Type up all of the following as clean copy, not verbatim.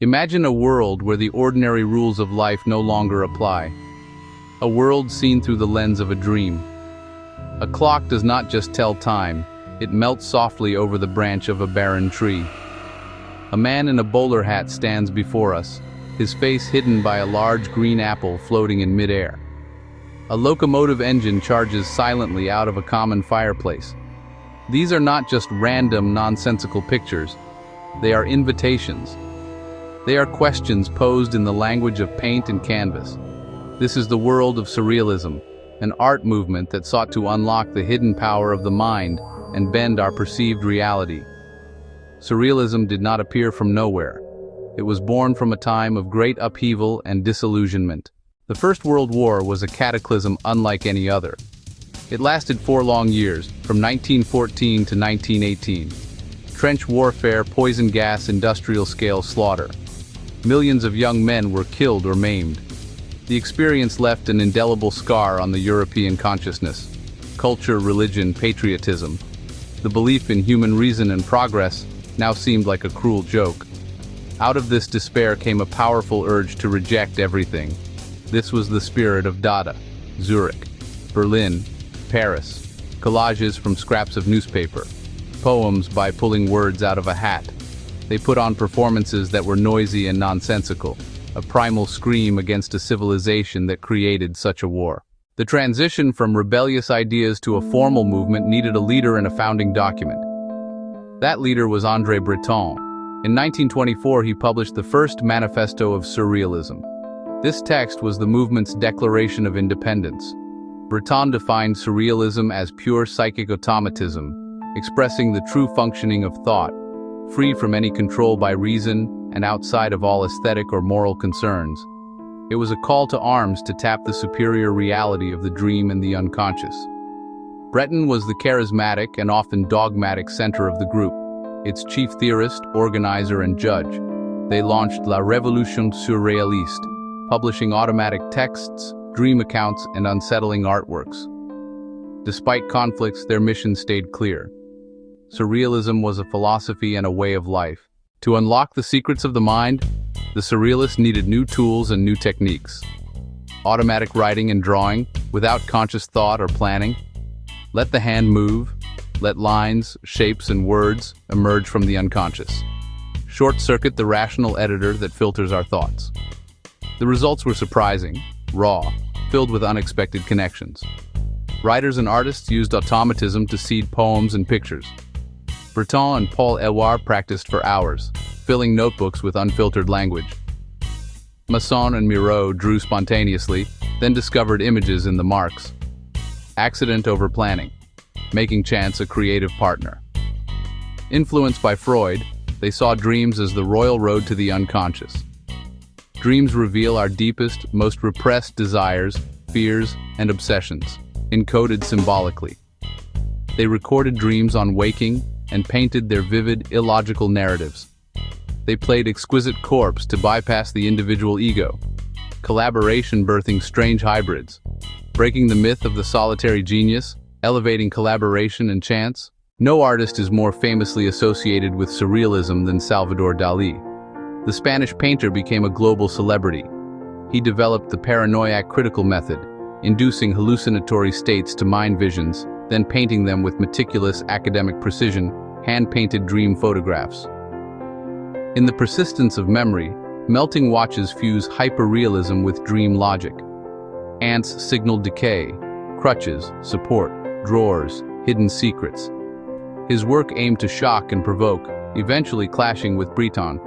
Imagine a world where the ordinary rules of life no longer apply. A world seen through the lens of a dream. A clock does not just tell time, it melts softly over the branch of a barren tree. A man in a bowler hat stands before us, his face hidden by a large green apple floating in midair. A locomotive engine charges silently out of a common fireplace. These are not just random, nonsensical pictures. They are invitations. They are questions posed in the language of paint and canvas. This is the world of surrealism, an art movement that sought to unlock the hidden power of the mind and bend our perceived reality. Surrealism did not appear from nowhere. It was born from a time of great upheaval and disillusionment. The First World War was a cataclysm unlike any other. It lasted 4 long years, from 1914 to 1918. Trench warfare, poison gas, industrial-scale slaughter. Millions of young men were killed or maimed. The experience left an indelible scar on the European consciousness. Culture, religion, patriotism. The belief in human reason and progress now seemed like a cruel joke. Out of this despair came a powerful urge to reject everything. This was the spirit of Dada. Zurich, Berlin, Paris. Collages from scraps of newspaper. Poems by pulling words out of a hat. They put on performances that were noisy and nonsensical, a primal scream against a civilization that created such a war. The transition from rebellious ideas to a formal movement needed a leader and a founding document. That leader was André Breton. In 1924, he published the first manifesto of surrealism. This text was the movement's declaration of independence. Breton defined surrealism as pure psychic automatism, expressing the true functioning of thought, free from any control by reason and outside of all aesthetic or moral concerns. It was a call to arms to tap the superior reality of the dream and the unconscious. Breton was the charismatic and often dogmatic center of the group, its chief theorist, organizer, and judge. They launched La Révolution surrealiste, publishing automatic texts, dream accounts, and unsettling artworks. Despite conflicts, their mission stayed clear. Surrealism was a philosophy and a way of life. To unlock the secrets of the mind, the surrealists needed new tools and new techniques. Automatic writing and drawing, without conscious thought or planning. Let the hand move. Let lines, shapes, and words emerge from the unconscious. Short-circuit the rational editor that filters our thoughts. The results were surprising, raw, filled with unexpected connections. Writers and artists used automatism to seed poems and pictures. Breton and Paul Éluard practiced for hours, filling notebooks with unfiltered language. Masson and Miro drew spontaneously, then discovered images in the marks. Accident over planning, making chance a creative partner. Influenced by Freud, they saw dreams as the royal road to the unconscious. Dreams reveal our deepest, most repressed desires, fears, and obsessions, encoded symbolically. They recorded dreams on waking and painted their vivid, illogical narratives. They played exquisite corpse to bypass the individual ego, collaboration birthing strange hybrids, breaking the myth of the solitary genius, elevating collaboration and chance. No artist is more famously associated with surrealism than Salvador Dalí. The Spanish painter became a global celebrity. He developed the paranoiac critical method, inducing hallucinatory states to mind visions, then painting them with meticulous academic precision, hand-painted dream photographs. In the persistence of memory, melting watches fuse hyperrealism with dream logic. Ants signal decay, crutches, support, drawers, hidden secrets. His work aimed to shock and provoke, eventually clashing with Breton.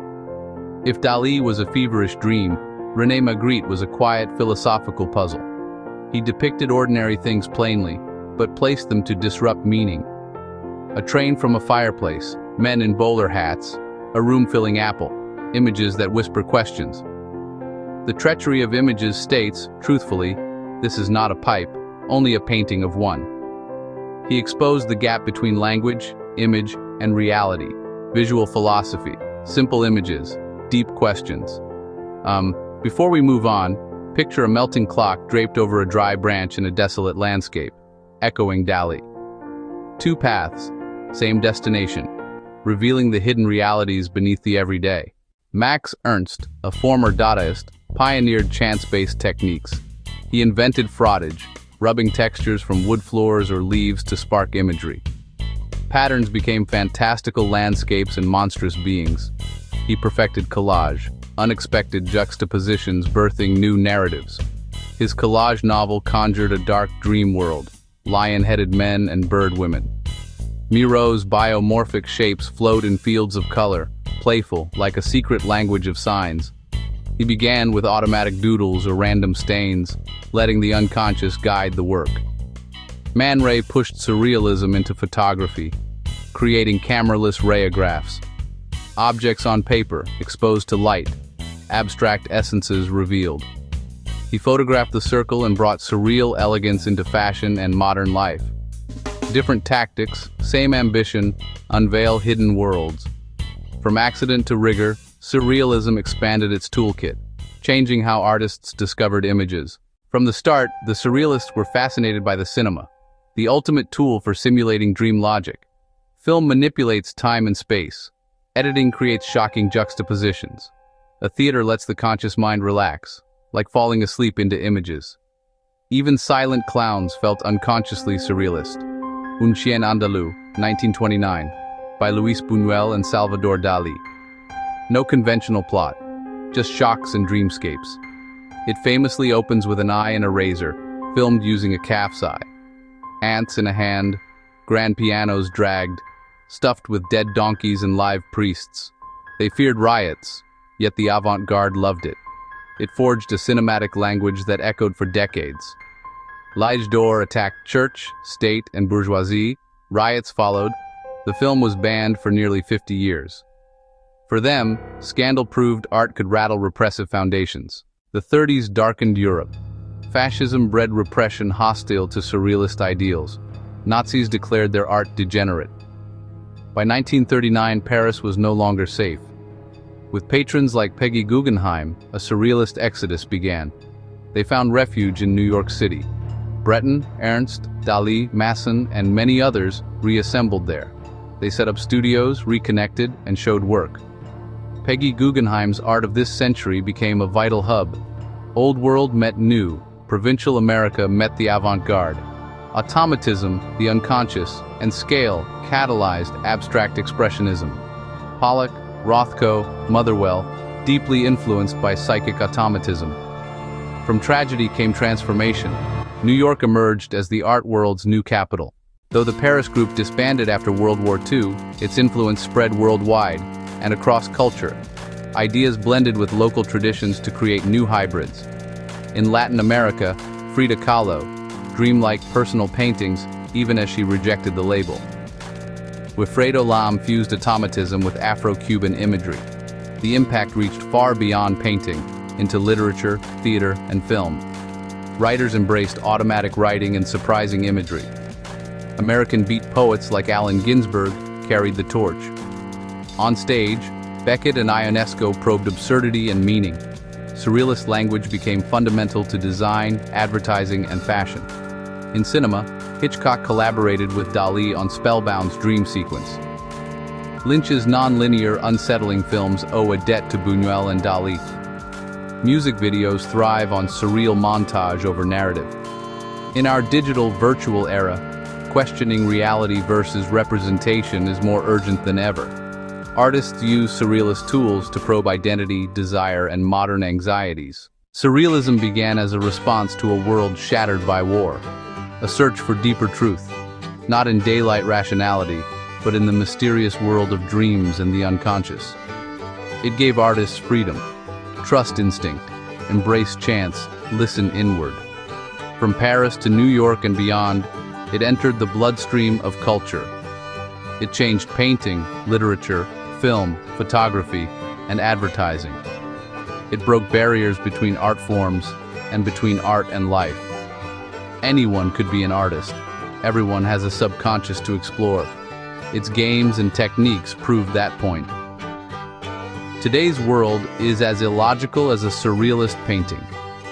If Dalí was a feverish dream, René Magritte was a quiet philosophical puzzle. He depicted ordinary things plainly, but placed them to disrupt meaning. A train from a fireplace, men in bowler hats, a room-filling apple, images that whisper questions. The treachery of images states, truthfully, this is not a pipe, only a painting of one. He exposed the gap between language, image, and reality, visual philosophy, simple images, deep questions. Before we move on, picture a melting clock draped over a dry branch in a desolate landscape, echoing Dalí. Two paths, same destination, revealing the hidden realities beneath the everyday. Max Ernst, a former Dadaist, pioneered chance-based techniques. He invented frottage, rubbing textures from wood floors or leaves to spark imagery. Patterns became fantastical landscapes and monstrous beings. He perfected collage, unexpected juxtapositions birthing new narratives. His collage novel conjured a dark dream world, lion-headed men and bird women. Miro's biomorphic shapes flowed in fields of color, playful, like a secret language of signs. He began with automatic doodles or random stains, letting the unconscious guide the work. Man Ray pushed surrealism into photography, creating cameraless rayographs. Objects on paper, exposed to light, abstract essences revealed. He photographed the circle and brought surreal elegance into fashion and modern life. Different tactics, same ambition, unveil hidden worlds. From accident to rigor, surrealism expanded its toolkit, changing how artists discovered images. From the start, the surrealists were fascinated by the cinema, the ultimate tool for simulating dream logic. Film manipulates time and space. Editing creates shocking juxtapositions. A theater lets the conscious mind relax, like falling asleep into images. Even silent clowns felt unconsciously surrealist. Un Chien Andalou, 1929, by Luis Buñuel and Salvador Dalí. No conventional plot, just shocks and dreamscapes. It famously opens with an eye and a razor, filmed using a calf's eye. Ants in a hand, grand pianos dragged, stuffed with dead donkeys and live priests. They feared riots, yet the avant-garde loved it. It forged a cinematic language that echoed for decades. L'Age d'Or attacked church, state, and bourgeoisie. Riots followed. The film was banned for nearly 50 years. For them, scandal proved art could rattle repressive foundations. The 30s darkened Europe. Fascism bred repression hostile to surrealist ideals. Nazis declared their art degenerate. By 1939, Paris was no longer safe. With patrons like Peggy Guggenheim, a surrealist exodus began. They found refuge in New York City. Breton, Ernst, Dalí, Masson, and many others reassembled there. They set up studios, reconnected, and showed work. Peggy Guggenheim's art of this century became a vital hub. Old world met new, provincial America met the avant-garde. Automatism, the unconscious, and scale catalyzed abstract expressionism. Pollock, Rothko, Motherwell, deeply influenced by psychic automatism. From tragedy came transformation. New York emerged as the art world's new capital. Though the Paris group disbanded after World War II, its influence spread worldwide and across culture. Ideas blended with local traditions to create new hybrids. In Latin America, Frida Kahlo, dreamlike personal paintings even as she rejected the label. Wilfredo Lam fused automatism with Afro-Cuban imagery. The impact reached far beyond painting, into literature, theater, and film. Writers embraced automatic writing and surprising imagery. American beat poets like Allen Ginsberg carried the torch. On stage, Beckett and Ionesco probed absurdity and meaning. Surrealist language became fundamental to design, advertising, and fashion. In cinema, Hitchcock collaborated with Dalí on Spellbound's dream sequence. Lynch's non-linear, unsettling films owe a debt to Buñuel and Dalí. Music videos thrive on surreal montage over narrative. In our digital virtual era, questioning reality versus representation is more urgent than ever. Artists use surrealist tools to probe identity, desire, and modern anxieties. Surrealism began as a response to a world shattered by war, a search for deeper truth, not in daylight rationality, but in the mysterious world of dreams and the unconscious. It gave artists freedom. Trust instinct, embrace chance, listen inward. From Paris to New York and beyond, it entered the bloodstream of culture. It changed painting, literature, film, photography, and advertising. It broke barriers between art forms and between art and life. Anyone could be an artist. Everyone has a subconscious to explore. Its games and techniques prove that point. Today's world is as illogical as a surrealist painting.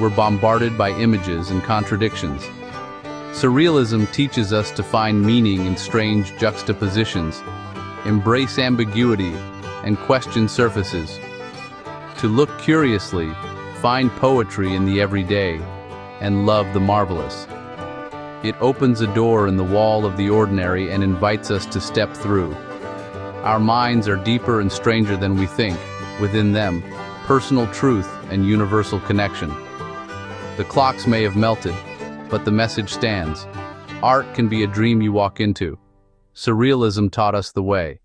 We're bombarded by images and contradictions. Surrealism teaches us to find meaning in strange juxtapositions, embrace ambiguity, and question surfaces. To look curiously, find poetry in the everyday, and love the marvelous. It opens a door in the wall of the ordinary and invites us to step through. Our minds are deeper and stranger than we think. Within them, personal truth and universal connection. The clocks may have melted, but the message stands. Art can be a dream you walk into. Surrealism taught us the way.